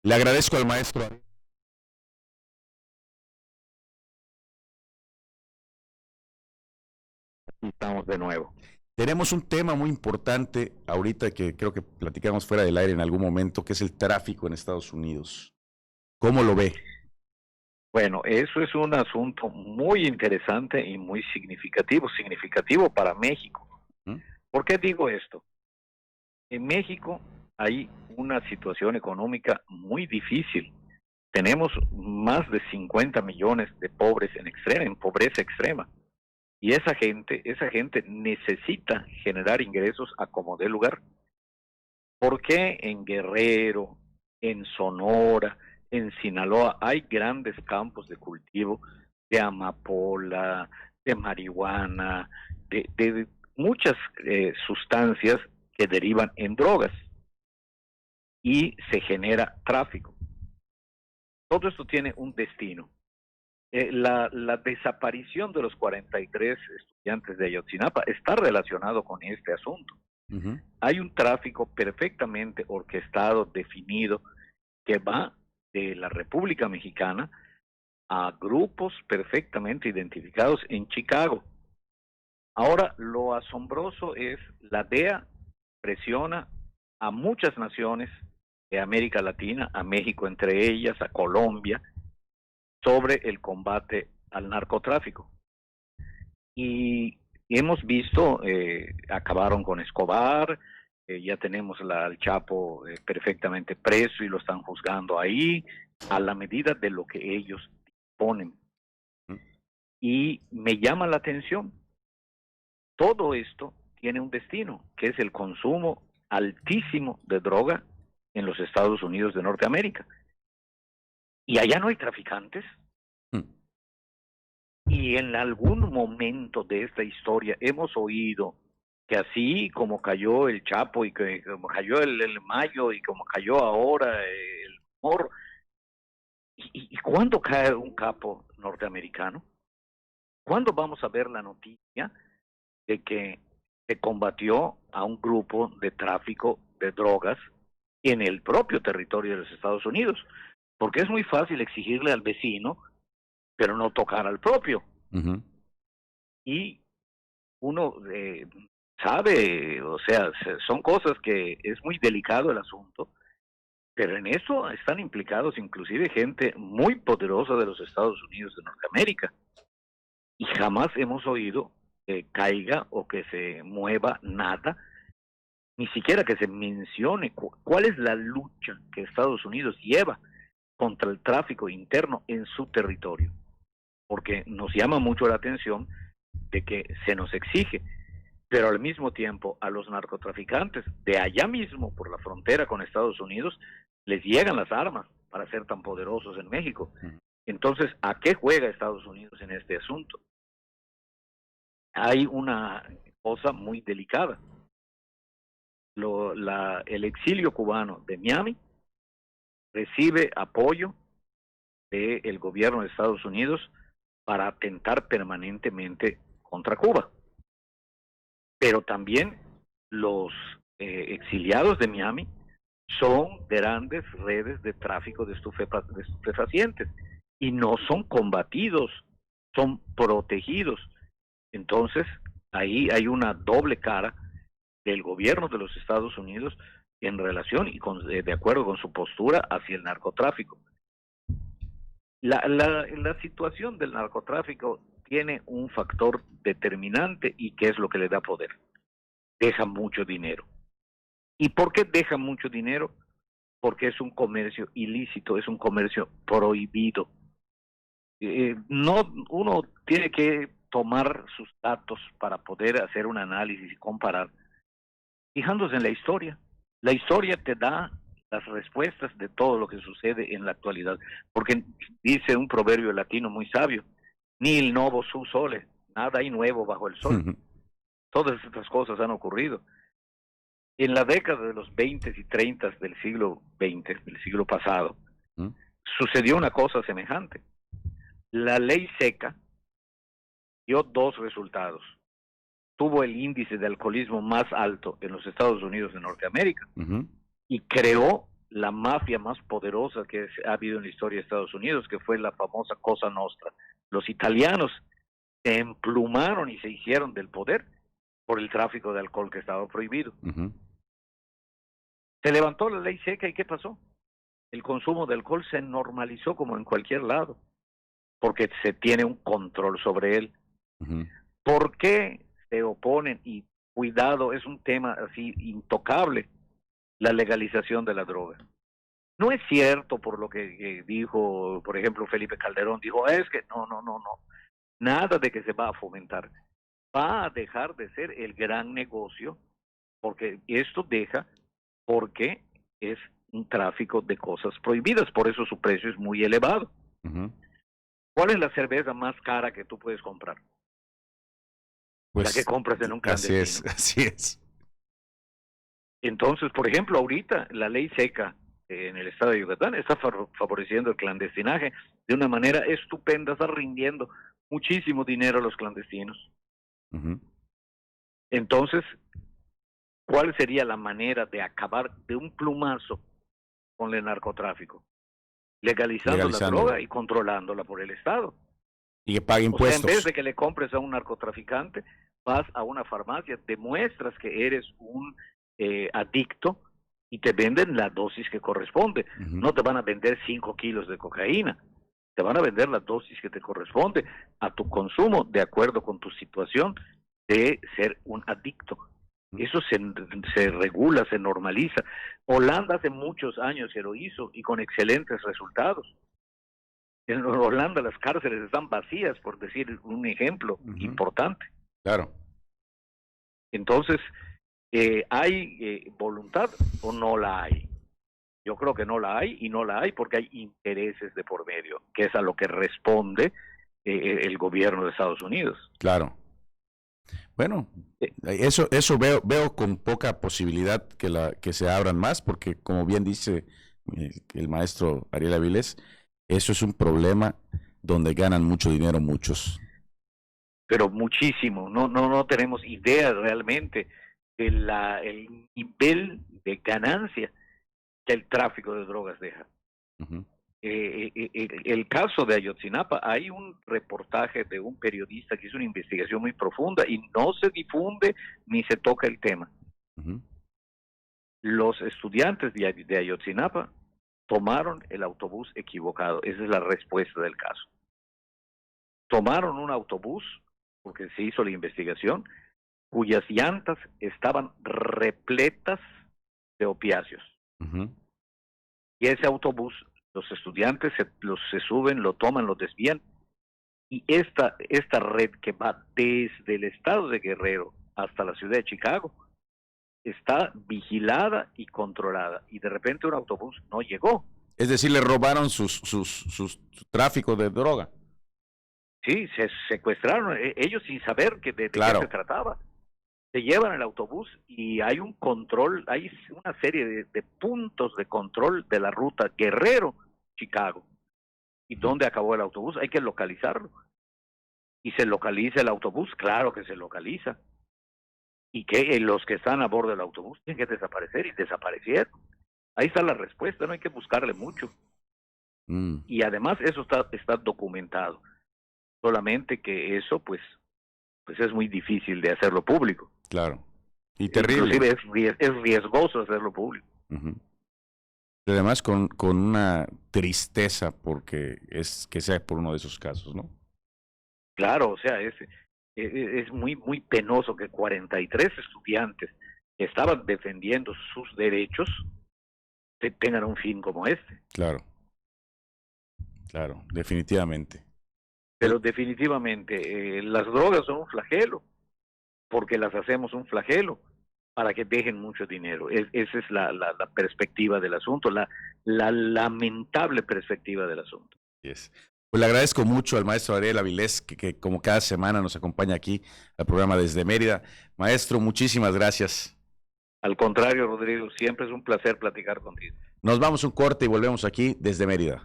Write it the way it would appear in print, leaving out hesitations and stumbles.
Le agradezco al maestro. Y estamos de nuevo. Tenemos un tema muy importante ahorita que creo que platicamos fuera del aire en algún momento, que es el tráfico en Estados Unidos. ¿Cómo lo ve? Bueno, eso es un asunto muy interesante y muy significativo para México. ¿Mm? ¿Por qué digo esto? En México hay una situación económica muy difícil. Tenemos más de 50 millones de pobres en pobreza extrema. Y esa gente necesita generar ingresos a como dé lugar. ¿Por qué en Guerrero, en Sonora, en Sinaloa hay grandes campos de cultivo de amapola, de marihuana, de muchas sustancias que derivan en drogas y se genera tráfico? Todo esto tiene un destino. La desaparición de los 43 estudiantes de Ayotzinapa está relacionado con este asunto. Ujú. Hay un tráfico perfectamente orquestado, definido, que va de la República Mexicana a grupos perfectamente identificados en Chicago. Ahora, lo asombroso es la DEA presiona a muchas naciones de América Latina, a México entre ellas, a Colombia, sobre el combate al narcotráfico. Y hemos visto, acabaron con Escobar, ya tenemos al Chapo perfectamente preso y lo están juzgando ahí, a la medida de lo que ellos ponen. Y me llama la atención, todo esto tiene un destino, que es el consumo altísimo de droga en los Estados Unidos de Norteamérica. Y allá no hay traficantes. Mm. Y en algún momento de esta historia hemos oído que así como cayó el Chapo y que como cayó el Mayo y como cayó ahora el Moro, ¿y cuándo cae un capo norteamericano? ¿Cuándo vamos a ver la noticia de que se combatió a un grupo de tráfico de drogas en el propio territorio de los Estados Unidos? Porque es muy fácil exigirle al vecino, pero no tocar al propio. Ujú. Y uno sabe, o sea, son cosas que es muy delicado el asunto, pero en eso están implicados inclusive gente muy poderosa de los Estados Unidos de Norteamérica. Y jamás hemos oído que caiga o que se mueva nada, ni siquiera que se mencione cuál es la lucha que Estados Unidos lleva contra el tráfico interno en su territorio. Porque nos llama mucho la atención de que se nos exige, pero al mismo tiempo a los narcotraficantes de allá mismo por la frontera con Estados Unidos les llegan las armas para ser tan poderosos en México. Entonces, ¿a qué juega Estados Unidos en este asunto? Hay una cosa muy delicada. El exilio cubano de Miami recibe apoyo del gobierno de Estados Unidos para atentar permanentemente contra Cuba. Pero también los exiliados de Miami son grandes redes de tráfico de estupefacientes y no son combatidos, son protegidos. Entonces, ahí hay una doble cara del gobierno de los Estados Unidos en relación y de acuerdo con su postura hacia el narcotráfico. La situación del narcotráfico tiene un factor determinante y que es lo que le da poder. Deja mucho dinero. ¿Y por qué deja mucho dinero? Porque es un comercio ilícito, es un comercio prohibido. No, uno tiene que tomar sus datos para poder hacer un análisis y comparar, fijándose en la historia. La historia te da las respuestas de todo lo que sucede en la actualidad, porque dice un proverbio latino muy sabio, ni il novo su sole, nada hay nuevo bajo el sol. Todas estas cosas han ocurrido. En la década de los 20 y 30 del siglo XX, del siglo pasado, sucedió una cosa semejante. La ley seca dio dos resultados. Tuvo el índice de alcoholismo más alto en los Estados Unidos de Norteamérica y creó la mafia más poderosa que ha habido en la historia de Estados Unidos, que fue la famosa Cosa Nostra. Los italianos se emplumaron y se hicieron del poder por el tráfico de alcohol que estaba prohibido. Se levantó la ley seca y ¿qué pasó? El consumo de alcohol se normalizó como en cualquier lado, porque se tiene un control sobre él. ¿Por qué se oponen? Y cuidado, es un tema así intocable, la legalización de la droga. No es cierto por lo que dijo, por ejemplo, Felipe Calderón, dijo, es que no, nada de que se va a fomentar. Va a dejar de ser el gran negocio, porque esto porque es un tráfico de cosas prohibidas, por eso su precio es muy elevado. ¿Cuál es la cerveza más cara que tú puedes comprar? Pues, la que compras en un clandestino. Así es. Entonces, por ejemplo, ahorita la ley seca en el estado de Yucatán está favoreciendo el clandestinaje de una manera estupenda, está rindiendo muchísimo dinero a los clandestinos. Entonces, ¿cuál sería la manera de acabar de un plumazo con el narcotráfico? Legalizando la droga y controlándola por el Estado. Y que pague impuestos. O sea, en vez de que le compres a un narcotraficante, vas a una farmacia, demuestras que eres un adicto y te venden la dosis que corresponde. No te van a vender 5 kilos de cocaína, te van a vender la dosis que te corresponde a tu consumo de acuerdo con tu situación de ser un adicto. Eso se regula, se normaliza. Holanda hace muchos años que lo hizo y con excelentes resultados. En Holanda las cárceles están vacías, por decir un ejemplo importante. Claro. Entonces, ¿hay voluntad o no la hay? Yo creo que no la hay, y no la hay porque hay intereses de por medio, que es a lo que responde el gobierno de Estados Unidos. Claro. Bueno, eso veo con poca posibilidad que se abran más, porque como bien dice el maestro Ariel Avilés, eso es un problema donde ganan mucho dinero muchos. Pero muchísimo, no tenemos idea realmente del el nivel de ganancia que el tráfico de drogas deja. El caso de Ayotzinapa, hay un reportaje de un periodista que hizo una investigación muy profunda y no se difunde ni se toca el tema. Los estudiantes de Ayotzinapa tomaron el autobús equivocado. Esa es la respuesta del caso. Tomaron un autobús, porque se hizo la investigación, cuyas llantas estaban repletas de opiáceos. Y ese autobús, los estudiantes se suben, lo toman, lo desvían, y esta red que va desde el estado de Guerrero hasta la ciudad de Chicago está vigilada y controlada, y de repente un autobús no llegó. Es decir, le robaron su tráfico de droga. Sí, se secuestraron, ellos sin saber de qué se trataba. Se llevan el autobús y hay un control, hay una serie de puntos de control de la ruta Guerrero-Chicago. ¿Y dónde acabó el autobús? Hay que localizarlo. ¿Y se localiza el autobús? Claro que se localiza. Y que los que están a bordo del autobús tienen que desaparecer, y desaparecieron. Ahí está la respuesta, no hay que buscarle mucho. Y además eso está documentado. Solamente que eso pues es muy difícil de hacerlo público. Claro. Y terrible. Inclusive es riesgoso hacerlo público. Y además con una tristeza porque que sea por uno de esos casos, ¿no? Claro, o sea, es muy penoso que 43 estudiantes que estaban defendiendo sus derechos tengan un fin como este. Claro, definitivamente. Pero definitivamente las drogas son un flagelo, porque las hacemos un flagelo para que dejen mucho dinero. Esa es la perspectiva del asunto, la lamentable perspectiva del asunto. Yes. Pues le agradezco mucho al maestro Ariel Avilés, que como cada semana nos acompaña aquí al programa desde Mérida. Maestro, muchísimas gracias. Al contrario, Rodrigo, siempre es un placer platicar contigo. Nos vamos un corte y volvemos aquí desde Mérida.